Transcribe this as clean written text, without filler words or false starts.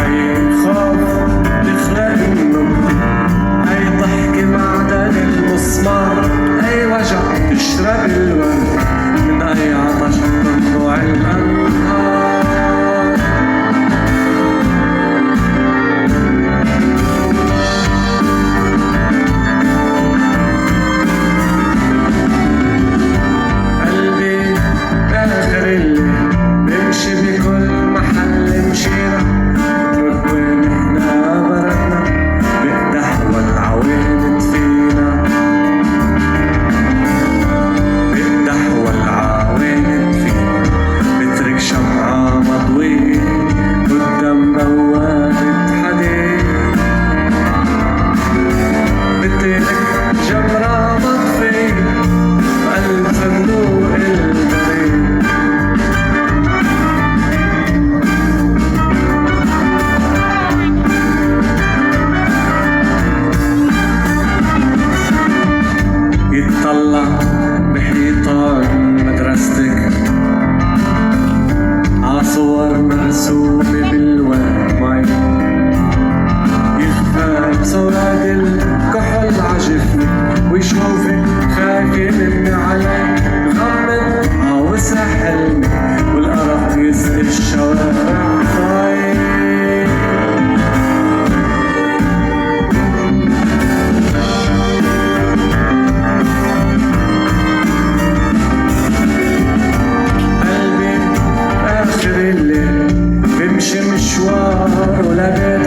أي خوف بيخلق النور، أي ضحكة معدن المسمار، أي وجع تشرب الورد، من أي عطش تنبع الأنهار. قلبي آخر الليل بمشي بكل محل مشينا، نترك وين احنا بردنا، بقدح والعوين فينا، بقدح والعوين فينا، بترك شمعة مضوية قدام بوابة حديد، بترك جمرة مطفية بقلب صندوق البريد. يتطلع بحيطان مدرستك عصور مرسومة بالورق، يخفى بسواد الكحل عجفني، ويشوفك خايفة مني علي، غمض عاوز حلمي، والقرف يسقي الشوارع طاير. قلبي آخر الليل بمشي مشوار ولا بيت